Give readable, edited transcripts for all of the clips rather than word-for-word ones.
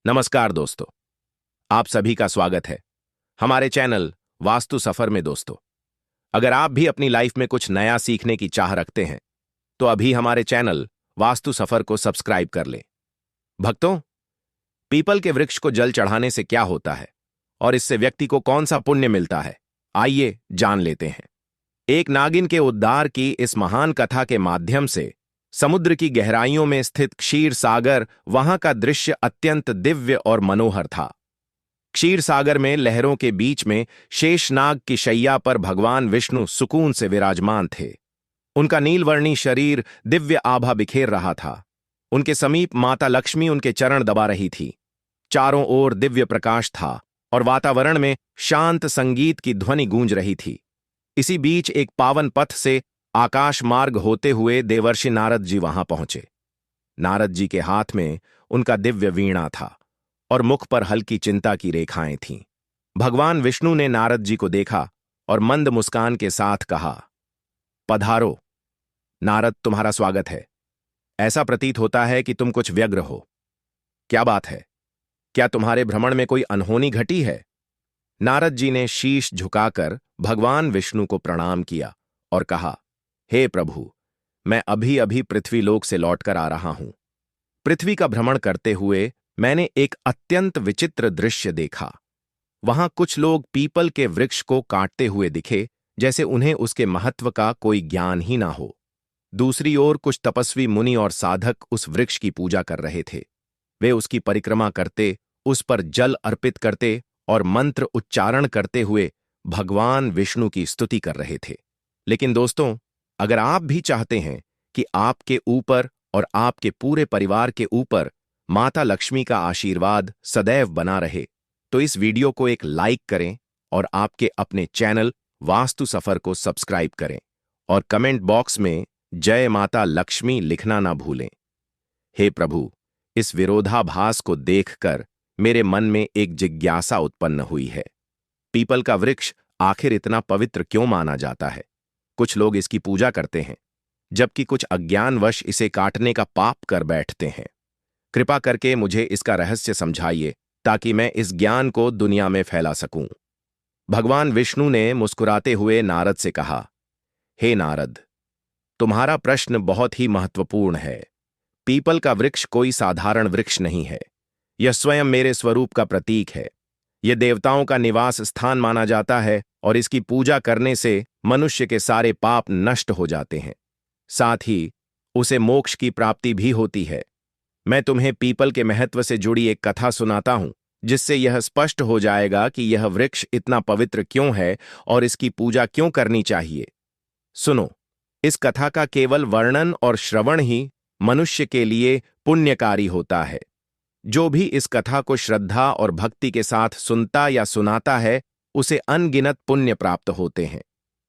नमस्कार दोस्तों, आप सभी का स्वागत है हमारे चैनल वास्तु सफर में। दोस्तों, अगर आप भी अपनी लाइफ में कुछ नया सीखने की चाह रखते हैं तो अभी हमारे चैनल वास्तु सफर को सब्सक्राइब कर लें। भक्तों, पीपल के वृक्ष को जल चढ़ाने से क्या होता है और इससे व्यक्ति को कौन सा पुण्य मिलता है, आइए जान लेते हैं। एक नागिन के उद्धार की इस महान कथा के माध्यम से समुद्र की गहराइयों में स्थित क्षीर सागर, वहां का दृश्य अत्यंत दिव्य और मनोहर था। क्षीर सागर में लहरों के बीच में शेषनाग की शैया पर भगवान विष्णु सुकून से विराजमान थे। उनका नीलवर्णी शरीर दिव्य आभा बिखेर रहा था। उनके समीप माता लक्ष्मी उनके चरण दबा रही थी। चारों ओर दिव्य प्रकाश था और वातावरण में शांत संगीत की ध्वनि गूंज रही थी। इसी बीच एक पावन पथ से आकाश मार्ग होते हुए देवर्षि नारद जी वहां पहुंचे। नारद जी के हाथ में उनका दिव्य वीणा था और मुख पर हल्की चिंता की रेखाएं थीं। भगवान विष्णु ने नारद जी को देखा और मंद मुस्कान के साथ कहा, पधारो नारद, तुम्हारा स्वागत है। ऐसा प्रतीत होता है कि तुम कुछ व्यग्र हो। क्या बात है? क्या तुम्हारे भ्रमण में कोई अनहोनी घटी है? नारद जी ने शीश झुकाकर भगवान विष्णु को प्रणाम किया और कहा, हे प्रभु, मैं अभी अभी पृथ्वीलोक से लौटकर आ रहा हूं। पृथ्वी का भ्रमण करते हुए मैंने एक अत्यंत विचित्र दृश्य देखा। वहां कुछ लोग पीपल के वृक्ष को काटते हुए दिखे, जैसे उन्हें उसके महत्व का कोई ज्ञान ही ना हो। दूसरी ओर कुछ तपस्वी मुनि और साधक उस वृक्ष की पूजा कर रहे थे। वे उसकी परिक्रमा करते, उस पर जल अर्पित करते और मंत्र उच्चारण करते हुए भगवान विष्णु की स्तुति कर रहे थे। लेकिन दोस्तों, अगर आप भी चाहते हैं कि आपके ऊपर और आपके पूरे परिवार के ऊपर माता लक्ष्मी का आशीर्वाद सदैव बना रहे, तो इस वीडियो को एक लाइक करें और आपके अपने चैनल वास्तु सफर को सब्सक्राइब करें और कमेंट बॉक्स में जय माता लक्ष्मी लिखना ना भूलें। हे प्रभु, इस विरोधाभास को देखकर मेरे मन में एक जिज्ञासा उत्पन्न हुई है। पीपल का वृक्ष आखिर इतना पवित्र क्यों माना जाता है? कुछ लोग इसकी पूजा करते हैं, जबकि कुछ अज्ञानवश इसे काटने का पाप कर बैठते हैं। कृपा करके मुझे इसका रहस्य समझाइए ताकि मैं इस ज्ञान को दुनिया में फैला सकूं। भगवान विष्णु ने मुस्कुराते हुए नारद से कहा, हे नारद, तुम्हारा प्रश्न बहुत ही महत्वपूर्ण है। पीपल का वृक्ष कोई साधारण वृक्ष नहीं है। यह स्वयं मेरे स्वरूप का प्रतीक है। यह देवताओं का निवास स्थान माना जाता है और इसकी पूजा करने से मनुष्य के सारे पाप नष्ट हो जाते हैं। साथ ही उसे मोक्ष की प्राप्ति भी होती है। मैं तुम्हें पीपल के महत्व से जुड़ी एक कथा सुनाता हूं, जिससे यह स्पष्ट हो जाएगा कि यह वृक्ष इतना पवित्र क्यों है और इसकी पूजा क्यों करनी चाहिए। सुनो, इस कथा का केवल वर्णन और श्रवण ही मनुष्य के लिए पुण्यकारी होता है। जो भी इस कथा को श्रद्धा और भक्ति के साथ सुनता या सुनाता है, उसे अनगिनत पुण्य प्राप्त होते हैं।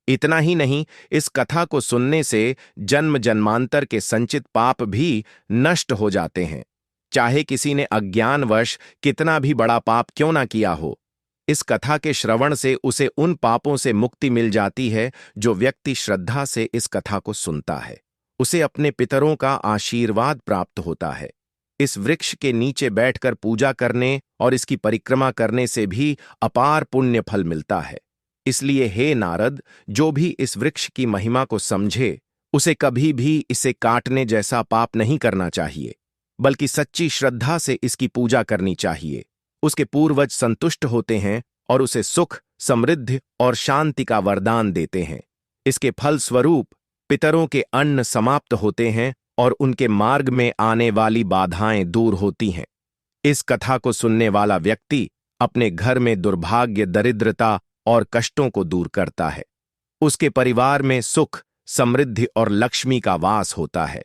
इतना ही नहीं, इस कथा को सुनने से जन्म जन्मांतर के संचित पाप भी नष्ट हो जाते हैं, चाहे किसी ने अज्ञानवश कितना भी बड़ा पाप क्यों ना किया हो। इस कथा के श्रवण से उसे उन पापों से मुक्ति मिल जाती है। जो व्यक्ति श्रद्धा से इस कथा को सुनता है, उसे अपने पितरों का आशीर्वाद प्राप्त होता है। इस वृक्ष के नीचे बैठकर पूजा करने और इसकी परिक्रमा करने से भी अपार पुण्य फल मिलता है। इसलिए हे नारद, जो भी इस वृक्ष की महिमा को समझे, उसे कभी भी इसे काटने जैसा पाप नहीं करना चाहिए, बल्कि सच्ची श्रद्धा से इसकी पूजा करनी चाहिए। उसके पूर्वज संतुष्ट होते हैं और उसे सुख, समृद्धि और शांति का वरदान देते हैं। इसके फल स्वरूप पितरों के अन्न समाप्त होते हैं और उनके मार्ग में आने वाली बाधाएं दूर होती हैं। इस कथा को सुनने वाला व्यक्ति अपने घर में दुर्भाग्य, दरिद्रता और कष्टों को दूर करता है। उसके परिवार में सुख, समृद्धि और लक्ष्मी का वास होता है।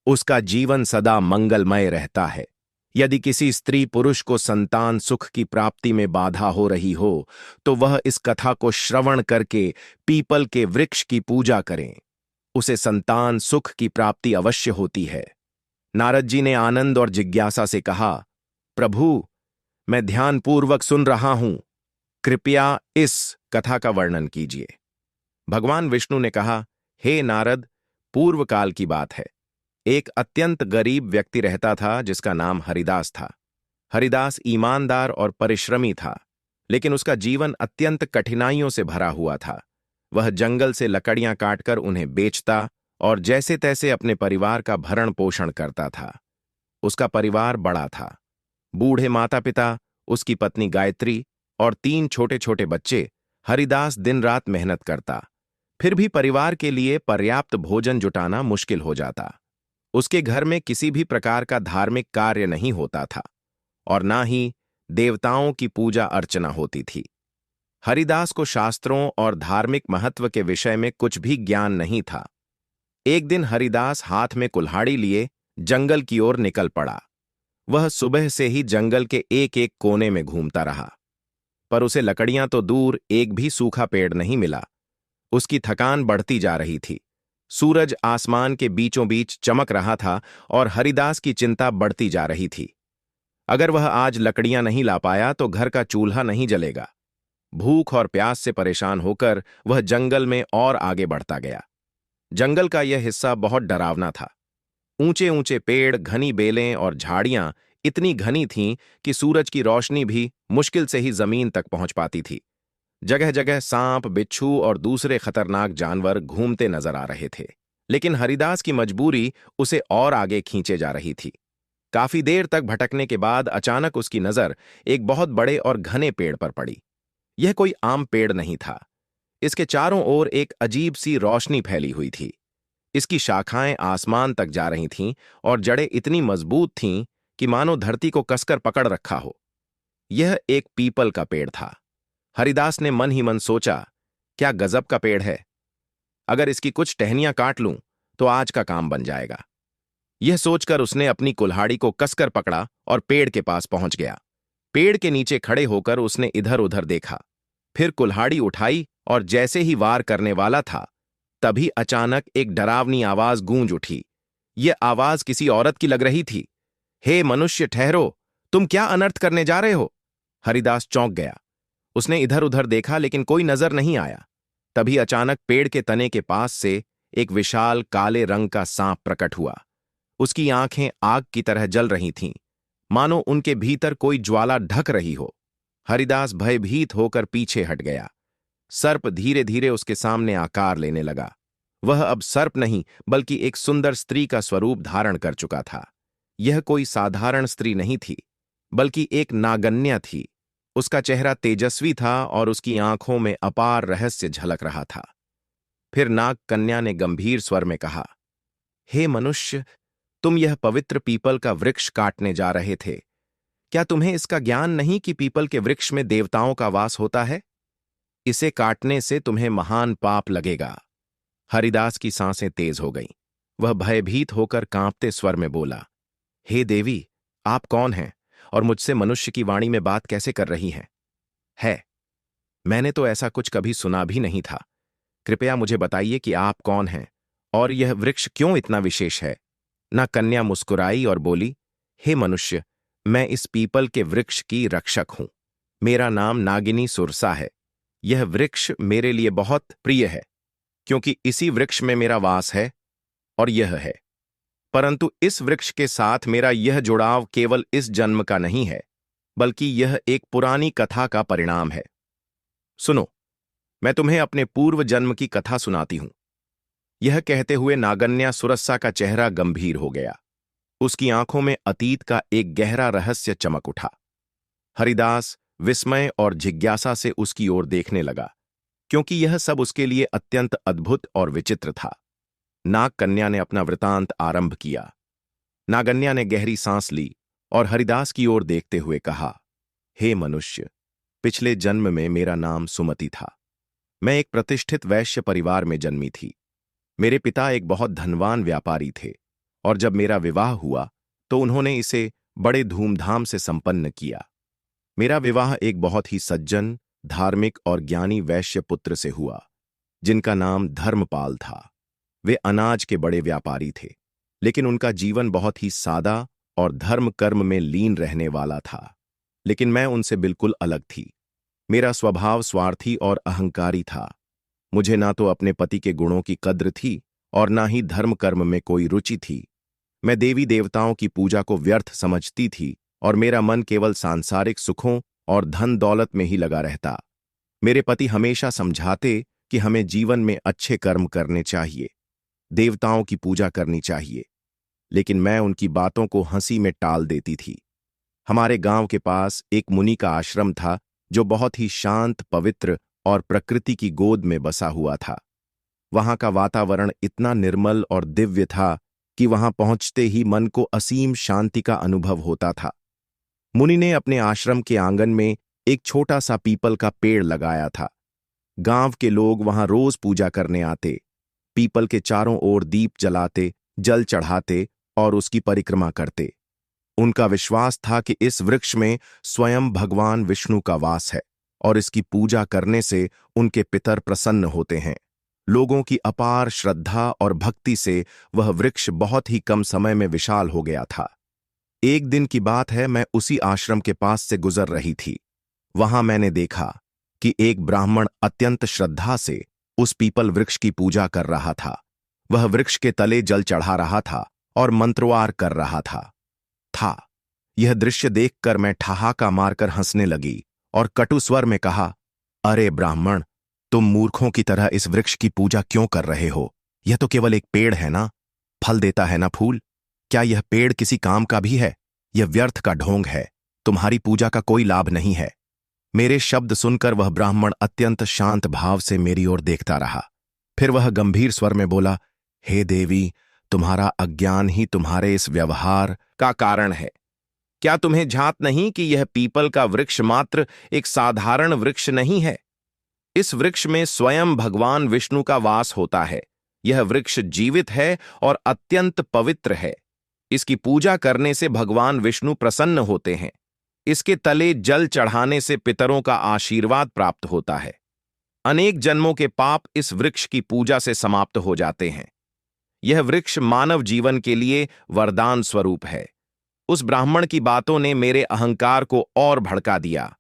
उसका जीवन सदा मंगलमय रहता है। यदि किसी स्त्री पुरुष को संतान सुख की प्राप्ति में बाधा हो रही हो, तो वह इस कथा को श्रवण करके पीपल के वृक्ष की पूजा करें। उसे संतान सुख की प्राप्ति अवश्य होती है। नारद जी ने आनंद और जिज्ञासा से कहा, प्रभु, मैं ध्यानपूर्वक सुन रहा हूं, कृपया इस कथा का वर्णन कीजिए। भगवान विष्णु ने कहा, हे नारद, पूर्व काल की बात है। एक अत्यंत गरीब व्यक्ति रहता था जिसका नाम हरिदास था। हरिदास ईमानदार और परिश्रमी था, लेकिन उसका जीवन अत्यंत कठिनाइयों से भरा हुआ था। वह जंगल से लकड़ियां काटकर उन्हें बेचता और जैसे तैसे अपने परिवार का भरण पोषण करता था। उसका परिवार बड़ा था। बूढ़े माता पिता, उसकी पत्नी गायत्री और 3 छोटे छोटे बच्चे। हरिदास दिन रात मेहनत करता, फिर भी परिवार के लिए पर्याप्त भोजन जुटाना मुश्किल हो जाता। उसके घर में किसी भी प्रकार का धार्मिक कार्य नहीं होता था और ना ही देवताओं की पूजा अर्चना होती थी। हरिदास को शास्त्रों और धार्मिक महत्व के विषय में कुछ भी ज्ञान नहीं था। एक दिन हरिदास हाथ में कुल्हाड़ी लिए जंगल की ओर निकल पड़ा। वह सुबह से ही जंगल के एक एक कोने में घूमता रहा, पर उसे लकड़ियां तो दूर, एक भी सूखा पेड़ नहीं मिला। उसकी थकान बढ़ती जा रही थी। सूरज आसमान के बीचों बीच चमक रहा था और हरिदास की चिंता बढ़ती जा रही थी। अगर वह आज लकड़ियां नहीं ला पाया तो घर का चूल्हा नहीं जलेगा। भूख और प्यास से परेशान होकर वह जंगल में और आगे बढ़ता गया। जंगल का यह हिस्सा बहुत डरावना था। ऊंचे ऊंचे पेड़, घनी बेलें और झाड़ियां इतनी घनी थीं कि सूरज की रोशनी भी मुश्किल से ही जमीन तक पहुंच पाती थी। जगह जगह सांप, बिच्छू और दूसरे खतरनाक जानवर घूमते नजर आ रहे थे, लेकिन हरिदास की मजबूरी उसे और आगे खींचे जा रही थी। काफी देर तक भटकने के बाद अचानक उसकी नजर एक बहुत बड़े और घने पेड़ पर पड़ी। यह कोई आम पेड़ नहीं था। इसके चारों ओर एक अजीब सी रोशनी फैली हुई थी। इसकी शाखाएं आसमान तक जा रही थीं और जड़ें इतनी मजबूत थीं कि मानो धरती को कसकर पकड़ रखा हो। यह एक पीपल का पेड़ था। हरिदास ने मन ही मन सोचा, क्या गजब का पेड़ है। अगर इसकी कुछ टहनियां काट लूं तो आज का काम बन जाएगा। यह सोचकर उसने अपनी कुल्हाड़ी को कसकर पकड़ा और पेड़ के पास पहुंच गया। पेड़ के नीचे खड़े होकर उसने इधर उधर देखा, फिर कुल्हाड़ी उठाई और जैसे ही वार करने वाला था, तभी अचानक एक डरावनी आवाज गूंज उठी। यह आवाज किसी औरत की लग रही थी। हे मनुष्य, ठहरो, तुम क्या अनर्थ करने जा रहे हो? हरिदास चौंक गया। उसने इधर उधर देखा लेकिन कोई नजर नहीं आया। तभी अचानक पेड़ के तने के पास से एक विशाल काले रंग का सांप प्रकट हुआ। उसकी आंखें आग की तरह जल रही थीं, मानो उनके भीतर कोई ज्वाला ढक रही हो। हरिदास भयभीत होकर पीछे हट गया। सर्प धीरे धीरे उसके सामने आकार लेने लगा। वह अब सर्प नहीं बल्कि एक सुंदर स्त्री का स्वरूप धारण कर चुका था। यह कोई साधारण स्त्री नहीं थी, बल्कि एक नागन्या थी। उसका चेहरा तेजस्वी था और उसकी आंखों में अपार रहस्य झलक रहा था। फिर नाग कन्या ने गंभीर स्वर में कहा, हे मनुष्य, तुम यह पवित्र पीपल का वृक्ष काटने जा रहे थे। क्या तुम्हें इसका ज्ञान नहीं कि पीपल के वृक्ष में देवताओं का वास होता है? इसे काटने से तुम्हें महान पाप लगेगा। हरिदास की सांसें तेज हो गईं। वह भयभीत होकर कांपते स्वर में बोला, हे देवी, आप कौन हैं और मुझसे मनुष्य की वाणी में बात कैसे कर रही हैं? मैंने तो ऐसा कुछ कभी सुना भी नहीं था। कृपया मुझे बताइए कि आप कौन हैं और यह वृक्ष क्यों इतना विशेष है? ना कन्या मुस्कुराई और बोली, हे मनुष्य, मैं इस पीपल के वृक्ष की रक्षक हूं। मेरा नाम नागिनी सुरसा है। यह वृक्ष मेरे लिए बहुत प्रिय है, क्योंकि इसी वृक्ष में मेरा वास है और यह है। परंतु इस वृक्ष के साथ मेरा यह जुड़ाव केवल इस जन्म का नहीं है, बल्कि यह एक पुरानी कथा का परिणाम है। सुनो, मैं तुम्हें अपने पूर्व जन्म की कथा सुनाती हूं। यह कहते हुए नागन्या सुरसा का चेहरा गंभीर हो गया। उसकी आंखों में अतीत का एक गहरा रहस्य चमक उठा। हरिदास विस्मय और जिज्ञासा से उसकी ओर देखने लगा, क्योंकि यह सब उसके लिए अत्यंत अद्भुत और विचित्र था। नाग कन्या ने अपना वृतांत आरंभ किया। नागन्या ने गहरी सांस ली और हरिदास की ओर देखते हुए कहा, हे मनुष्य, पिछले जन्म में मेरा नाम सुमति था। मैं एक प्रतिष्ठित वैश्य परिवार में जन्मी थी। मेरे पिता एक बहुत धनवान व्यापारी थे और जब मेरा विवाह हुआ तो उन्होंने इसे बड़े धूमधाम से संपन्न किया। मेरा विवाह एक बहुत ही सज्जन, धार्मिक और ज्ञानी वैश्य पुत्र से हुआ, जिनका नाम धर्मपाल था। वे अनाज के बड़े व्यापारी थे, लेकिन उनका जीवन बहुत ही सादा और धर्म कर्म में लीन रहने वाला था। लेकिन मैं उनसे बिल्कुल अलग थी। मेरा स्वभाव स्वार्थी और अहंकारी था। मुझे ना तो अपने पति के गुणों की कद्र थी और ना ही धर्म कर्म में कोई रुचि थी। मैं देवी देवताओं की पूजा को व्यर्थ समझती थी और मेरा मन केवल सांसारिक सुखों और धन दौलत में ही लगा रहता। मेरे पति हमेशा समझाते कि हमें जीवन में अच्छे कर्म करने चाहिए, देवताओं की पूजा करनी चाहिए, लेकिन मैं उनकी बातों को हंसी में टाल देती थी। हमारे गांव के पास एक मुनि का आश्रम था जो बहुत ही शांत, पवित्र और प्रकृति की गोद में बसा हुआ था। वहां का वातावरण इतना निर्मल और दिव्य था कि वहां पहुंचते ही मन को असीम शांति का अनुभव होता था। मुनि ने अपने आश्रम के आंगन में एक छोटा सा पीपल का पेड़ लगाया था। गांव के लोग वहां रोज पूजा करने आते, पीपल के चारों ओर दीप जलाते, जल चढ़ाते और उसकी परिक्रमा करते। उनका विश्वास था कि इस वृक्ष में स्वयं भगवान विष्णु का वास है और इसकी पूजा करने से उनके पितर प्रसन्न होते हैं। लोगों की अपार श्रद्धा और भक्ति से वह वृक्ष बहुत ही कम समय में विशाल हो गया था। एक दिन की बात है, मैं उसी आश्रम के पास से गुजर रही थी। वहां मैंने देखा कि एक ब्राह्मण अत्यंत श्रद्धा से उस पीपल वृक्ष की पूजा कर रहा था। वह वृक्ष के तले जल चढ़ा रहा था और मंत्रवार कर रहा था। यह दृश्य देखकर मैं ठहाका मारकर हंसने लगी और कटु स्वर में कहा, अरे ब्राह्मण, तुम मूर्खों की तरह इस वृक्ष की पूजा क्यों कर रहे हो? यह तो केवल एक पेड़ है ना, फल देता है ना फूल। क्या यह पेड़ किसी काम का भी है? यह व्यर्थ का ढोंग है, तुम्हारी पूजा का कोई लाभ नहीं है। मेरे शब्द सुनकर वह ब्राह्मण अत्यंत शांत भाव से मेरी ओर देखता रहा। फिर वह गंभीर स्वर में बोला, हे देवी, तुम्हारा अज्ञान ही तुम्हारे इस व्यवहार का कारण है। क्या तुम्हें झांत नहीं कि यह पीपल का वृक्ष मात्र एक साधारण वृक्ष नहीं है? इस वृक्ष में स्वयं भगवान विष्णु का वास होता है। यह वृक्ष जीवित है और अत्यंत पवित्र है। इसकी पूजा करने से भगवान विष्णु प्रसन्न होते हैं। इसके तले जल चढ़ाने से पितरों का आशीर्वाद प्राप्त होता है। अनेक जन्मों के पाप इस वृक्ष की पूजा से समाप्त हो जाते हैं। यह वृक्ष मानव जीवन के लिए वरदान स्वरूप है। उस ब्राह्मण की बातों ने मेरे अहंकार को और भड़का दिया।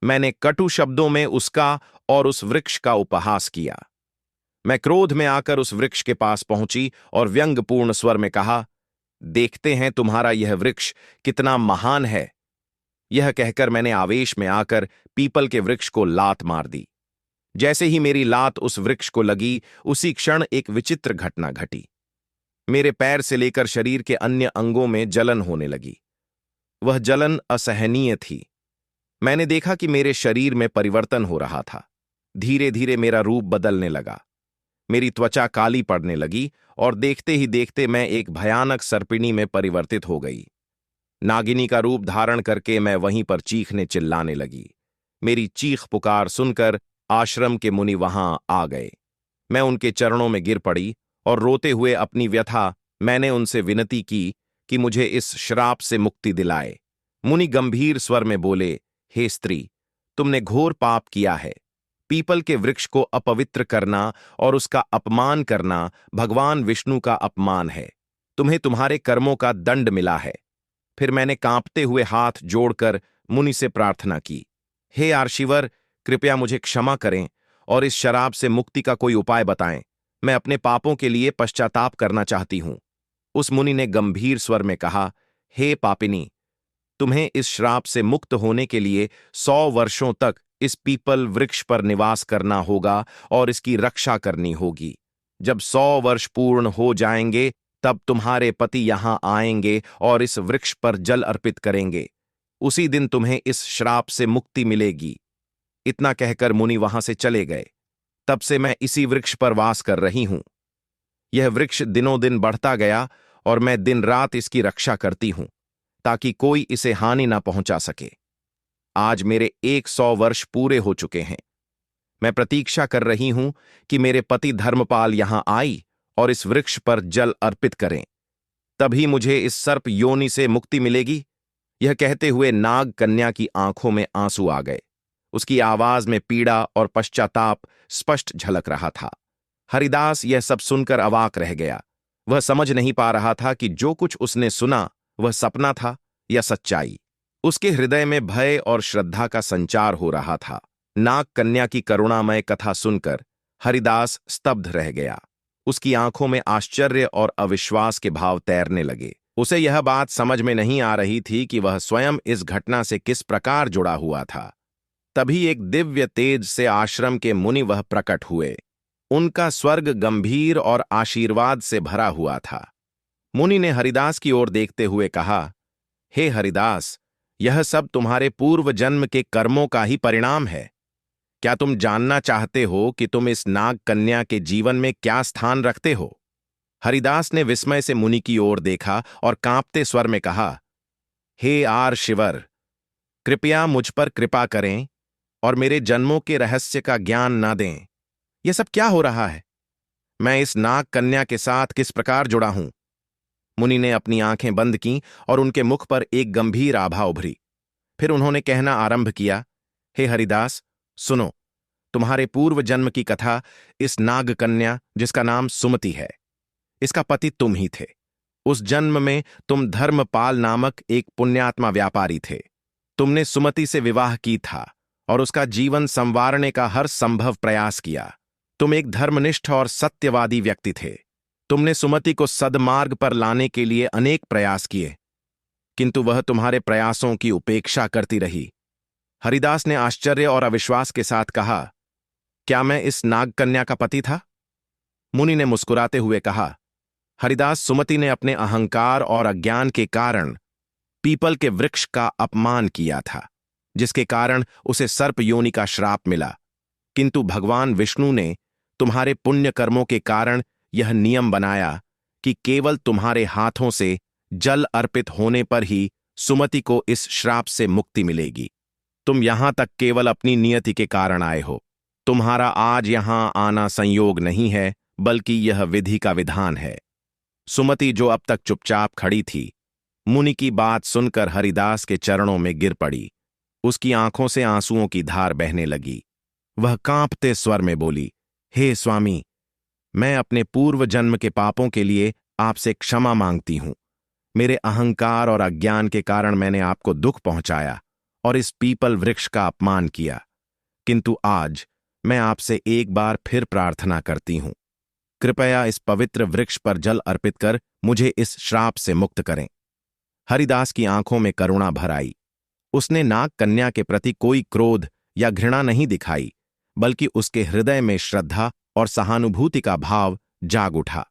मैंने कटु शब्दों में उसका और उस वृक्ष का उपहास किया। मैं क्रोध में आकर उस वृक्ष के पास पहुंची और व्यंग्यपूर्ण स्वर में कहा, देखते हैं तुम्हारा यह वृक्ष कितना महान है। यह कहकर मैंने आवेश में आकर पीपल के वृक्ष को लात मार दी। जैसे ही मेरी लात उस वृक्ष को लगी, उसी क्षण एक विचित्र घटना घटी। मेरे पैर से लेकर शरीर के अन्य अंगों में जलन होने लगी। वह जलन असहनीय थी। मैंने देखा कि मेरे शरीर में परिवर्तन हो रहा था। धीरे धीरे मेरा रूप बदलने लगा। मेरी त्वचा काली पड़ने लगी और देखते ही देखते मैं एक भयानक सर्पिणी में परिवर्तित हो गई। नागिनी का रूप धारण करके मैं वहीं पर चीखने चिल्लाने लगी। मेरी चीख पुकार सुनकर आश्रम के मुनि वहां आ गए। मैं उनके चरणों में गिर पड़ी और रोते हुए अपनी व्यथा मैंने उनसे विनती की कि मुझे इस श्राप से मुक्ति दिलाए। मुनि गंभीर स्वर में बोले, हे स्त्री, तुमने घोर पाप किया है। पीपल के वृक्ष को अपवित्र करना और उसका अपमान करना भगवान विष्णु का अपमान है। तुम्हें तुम्हारे कर्मों का दंड मिला है। फिर मैंने कांपते हुए हाथ जोड़कर मुनि से प्रार्थना की, हे आर्षिवर, कृपया मुझे क्षमा करें और इस शराब से मुक्ति का कोई उपाय बताएं। मैं अपने पापों के लिए पश्चाताप करना चाहती हूं। उस मुनि ने गंभीर स्वर में कहा, हे पापिनी, तुम्हें इस श्राप से मुक्त होने के लिए 100 वर्षों तक इस पीपल वृक्ष पर निवास करना होगा और इसकी रक्षा करनी होगी। जब 100 वर्ष पूर्ण हो जाएंगे, तब तुम्हारे पति यहां आएंगे और इस वृक्ष पर जल अर्पित करेंगे। उसी दिन तुम्हें इस श्राप से मुक्ति मिलेगी। इतना कहकर मुनि वहां से चले गए। तब से मैं इसी वृक्ष पर वास कर रही हूं। यह वृक्ष दिनों दिन बढ़ता गया और मैं दिन रात इसकी रक्षा करती हूं ताकि कोई इसे हानि ना पहुंचा सके। आज मेरे 100 वर्ष पूरे हो चुके हैं। मैं प्रतीक्षा कर रही हूं कि मेरे पति धर्मपाल यहां आई और इस वृक्ष पर जल अर्पित करें, तभी मुझे इस सर्प योनि से मुक्ति मिलेगी। यह कहते हुए नाग कन्या की आंखों में आंसू आ गए। उसकी आवाज में पीड़ा और पश्चाताप स्पष्ट झलक रहा था। हरिदास यह सब सुनकर अवाक रह गया। वह समझ नहीं पा रहा था कि जो कुछ उसने सुना वह सपना था या सच्चाई। उसके हृदय में भय और श्रद्धा का संचार हो रहा था। नाग कन्या की करुणामय कथा सुनकर हरिदास स्तब्ध रह गया। उसकी आंखों में आश्चर्य और अविश्वास के भाव तैरने लगे। उसे यह बात समझ में नहीं आ रही थी कि वह स्वयं इस घटना से किस प्रकार जुड़ा हुआ था। तभी एक दिव्य तेज से आश्रम के मुनि वह प्रकट हुए। उनका स्वर्ग गंभीर और आशीर्वाद से भरा हुआ था। मुनि ने हरिदास की ओर देखते हुए कहा, हे हरिदास, यह सब तुम्हारे पूर्व जन्म के कर्मों का ही परिणाम है। क्या तुम जानना चाहते हो कि तुम इस नाग कन्या के जीवन में क्या स्थान रखते हो? हरिदास ने विस्मय से मुनि की ओर देखा और कांपते स्वर में कहा, हे आर शिवर, कृपया मुझ पर कृपा करें और मेरे जन्मों के रहस्य का ज्ञान ना दें। यह सब क्या हो रहा है? मैं इस नाग कन्या के साथ किस प्रकार जुड़ा हूं? मुनि ने अपनी आंखें बंद कीं और उनके मुख पर एक गंभीर आभा उभरी। फिर उन्होंने कहना आरंभ किया, हे हरिदास, सुनो, तुम्हारे पूर्व जन्म की कथा। इस नाग कन्या जिसका नाम सुमति है, इसका पति तुम ही थे। उस जन्म में तुम धर्मपाल नामक एक पुण्यात्मा व्यापारी थे। तुमने सुमति से विवाह की था और उसका जीवन संवारने का हर संभव प्रयास किया। तुम एक धर्मनिष्ठ और सत्यवादी व्यक्ति थे। तुमने सुमति को सद्मार्ग पर लाने के लिए अनेक प्रयास किए, किंतु वह तुम्हारे प्रयासों की उपेक्षा करती रही। हरिदास ने आश्चर्य और अविश्वास के साथ कहा, क्या मैं इस नाग कन्या का पति था? मुनि ने मुस्कुराते हुए कहा, हरिदास, सुमति ने अपने अहंकार और अज्ञान के कारण पीपल के वृक्ष का अपमान किया था, जिसके कारण उसे सर्प योनि का श्राप मिला। किंतु भगवान विष्णु ने तुम्हारे पुण्य कर्मों के कारण यह नियम बनाया कि केवल तुम्हारे हाथों से जल अर्पित होने पर ही सुमति को इस श्राप से मुक्ति मिलेगी। तुम यहां तक केवल अपनी नियति के कारण आए हो। तुम्हारा आज यहां आना संयोग नहीं है, बल्कि यह विधि का विधान है। सुमति, जो अब तक चुपचाप खड़ी थी, मुनि की बात सुनकर हरिदास के चरणों में गिर पड़ी। उसकी आंखों से आंसुओं की धार बहने लगी। वह कांपते स्वर में बोली, हे स्वामी, मैं अपने पूर्व जन्म के पापों के लिए आपसे क्षमा मांगती हूं। मेरे अहंकार और अज्ञान के कारण मैंने आपको दुख पहुंचाया और इस पीपल वृक्ष का अपमान किया। किंतु आज मैं आपसे एक बार फिर प्रार्थना करती हूं, कृपया इस पवित्र वृक्ष पर जल अर्पित कर मुझे इस श्राप से मुक्त करें। हरिदास की आंखों में करुणा भर आई। उसने नाग कन्या के प्रति कोई क्रोध या घृणा नहीं दिखाई, बल्कि उसके हृदय में श्रद्धा और सहानुभूति का भाव जाग उठा।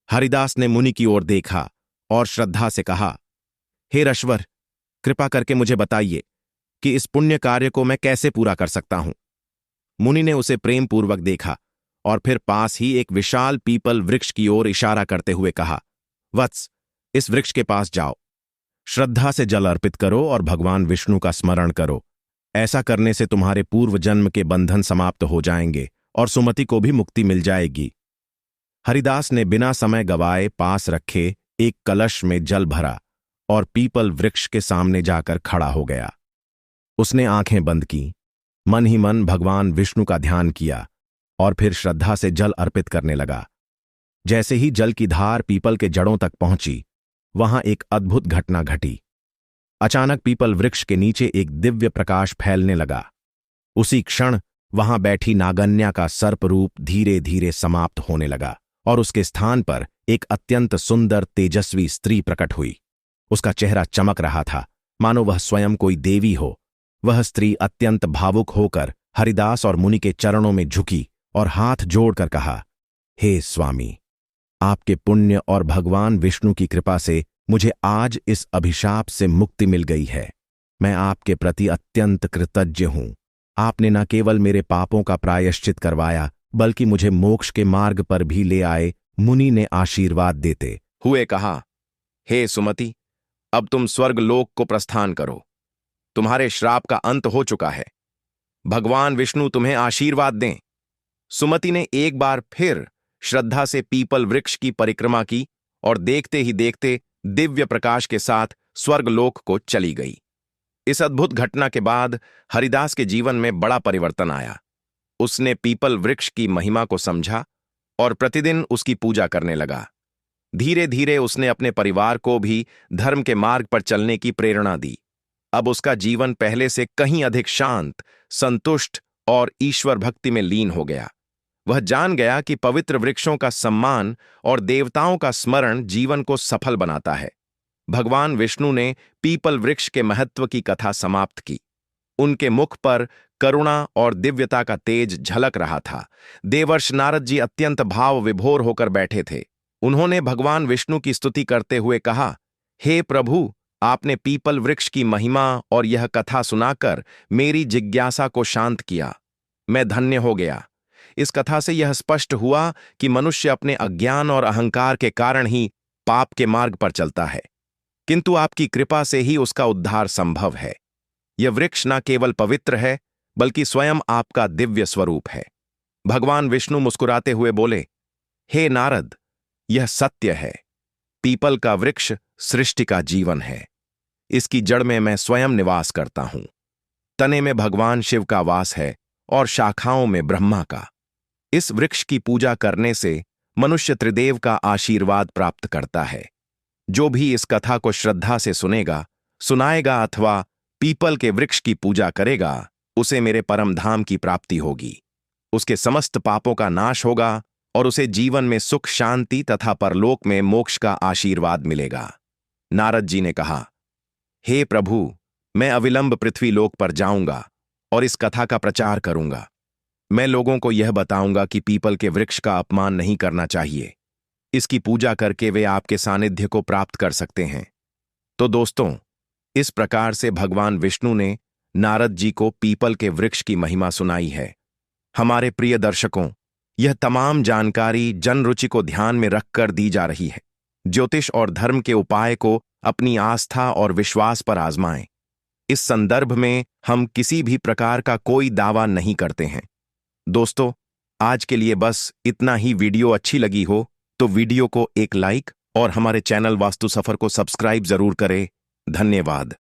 हरिदास ने मुनि की ओर देखा और श्रद्धा से कहा, हे ऋषवर, कृपा करके मुझे बताइए कि इस पुण्य कार्य को मैं कैसे पूरा कर सकता हूं। मुनि ने उसे प्रेम पूर्वक देखा और फिर पास ही एक विशाल पीपल वृक्ष की ओर इशारा करते हुए कहा, वत्स, इस वृक्ष के पास जाओ, श्रद्धा से जल अर्पित करो और भगवान विष्णु का स्मरण करो। ऐसा करने से तुम्हारे पूर्व जन्म के बंधन समाप्त हो जाएंगे और सुमति को भी मुक्ति मिल जाएगी। हरिदास ने बिना समय गवाए पास रखे एक कलश में जल भरा और पीपल वृक्ष के सामने जाकर खड़ा हो गया। उसने आंखें बंद की, मन ही मन भगवान विष्णु का ध्यान किया और फिर श्रद्धा से जल अर्पित करने लगा। जैसे ही जल की धार पीपल के जड़ों तक पहुंची, वहां एक अद्भुत घटना घटी। अचानक पीपल वृक्ष के नीचे एक दिव्य प्रकाश फैलने लगा। उसी क्षण वहां बैठी नागन्या का सर्प रूप धीरे धीरे समाप्त होने लगा और उसके स्थान पर एक अत्यंत सुंदर तेजस्वी स्त्री प्रकट हुई। उसका चेहरा चमक रहा था, मानो वह स्वयं कोई देवी हो। वह स्त्री अत्यंत भावुक होकर हरिदास और मुनि के चरणों में झुकी और हाथ जोड़कर कहा, हे स्वामी, आपके पुण्य और भगवान विष्णु की कृपा से मुझे आज इस अभिशाप से मुक्ति मिल गई है। मैं आपके प्रति अत्यंत कृतज्ञ हूं। आपने न केवल मेरे पापों का प्रायश्चित करवाया, बल्कि मुझे मोक्ष के मार्ग पर भी ले आए। मुनि ने आशीर्वाद देते हुए कहा, हे सुमति, अब तुम स्वर्ग लोक को प्रस्थान करो। तुम्हारे श्राप का अंत हो चुका है। भगवान विष्णु तुम्हें आशीर्वाद दें। सुमति ने एक बार फिर श्रद्धा से पीपल वृक्ष की परिक्रमा की और देखते ही देखते दिव्य प्रकाश के साथ स्वर्गलोक को चली गई। इस अद्भुत घटना के बाद हरिदास के जीवन में बड़ा परिवर्तन आया। उसने पीपल वृक्ष की महिमा को समझा और प्रतिदिन उसकी पूजा करने लगा। धीरे धीरे उसने अपने परिवार को भी धर्म के मार्ग पर चलने की प्रेरणा दी। अब उसका जीवन पहले से कहीं अधिक शांत, संतुष्ट और ईश्वर भक्ति में लीन हो गया। वह जान गया कि पवित्र वृक्षों का सम्मान और देवताओं का स्मरण जीवन को सफल बनाता है। भगवान विष्णु ने पीपल वृक्ष के महत्व की कथा समाप्त की। उनके मुख पर करुणा और दिव्यता का तेज झलक रहा था। देवर्षि नारद जी अत्यंत भाव विभोर होकर बैठे थे। उन्होंने भगवान विष्णु की स्तुति करते हुए कहा, हे प्रभु, आपने पीपल वृक्ष की महिमा और यह कथा सुनाकर मेरी जिज्ञासा को शांत किया। मैं धन्य हो गया। इस कथा से यह स्पष्ट हुआ कि मनुष्य अपने अज्ञान और अहंकार के कारण ही पाप के मार्ग पर चलता है, किंतु आपकी कृपा से ही उसका उद्धार संभव है। यह वृक्ष न केवल पवित्र है, बल्कि स्वयं आपका दिव्य स्वरूप है। भगवान विष्णु मुस्कुराते हुए बोले, हे नारद, यह सत्य है। पीपल का वृक्ष सृष्टि का जीवन है। इसकी जड़ में मैं स्वयं निवास करता हूं। तने में भगवान शिव का वास है और शाखाओं में ब्रह्मा का। इस वृक्ष की पूजा करने से मनुष्य त्रिदेव का आशीर्वाद प्राप्त करता है। जो भी इस कथा को श्रद्धा से सुनेगा, सुनाएगा अथवा पीपल के वृक्ष की पूजा करेगा, उसे मेरे परम धाम की प्राप्ति होगी। उसके समस्त पापों का नाश होगा और उसे जीवन में सुख, शांति तथा परलोक में मोक्ष का आशीर्वाद मिलेगा। नारद जी ने कहा, हे प्रभु, मैं अविलंब पृथ्वी लोक पर जाऊंगा और इस कथा का प्रचार करूंगा। मैं लोगों को यह बताऊंगा कि पीपल के वृक्ष का अपमान नहीं करना चाहिए। इसकी पूजा करके वे आपके सानिध्य को प्राप्त कर सकते हैं। तो दोस्तों, इस प्रकार से भगवान विष्णु ने नारद जी को पीपल के वृक्ष की महिमा सुनाई है। हमारे प्रिय दर्शकों, यह तमाम जानकारी जनरुचि को ध्यान में रखकर दी जा रही है। ज्योतिष और धर्म के उपाय को अपनी आस्था और विश्वास पर आजमाएं। इस संदर्भ में हम किसी भी प्रकार का कोई दावा नहीं करते हैं। दोस्तों, आज के लिए बस इतना ही। वीडियो अच्छी लगी हो तो वीडियो को एक लाइक और हमारे चैनल वास्तु सफर को सब्सक्राइब जरूर करें। धन्यवाद।